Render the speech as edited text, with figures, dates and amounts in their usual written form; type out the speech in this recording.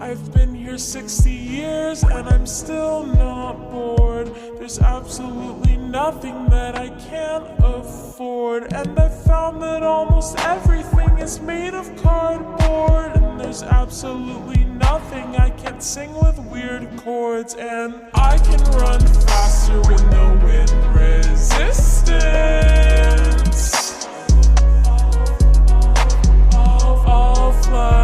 I've been here 60 years and I'm still not bored. There's absolutely nothing that I can't afford. And I found that almost everything is made of cardboard. And there's absolutely nothing I can't sing with weird chords. And I can run faster with no wind resistance. I'll fly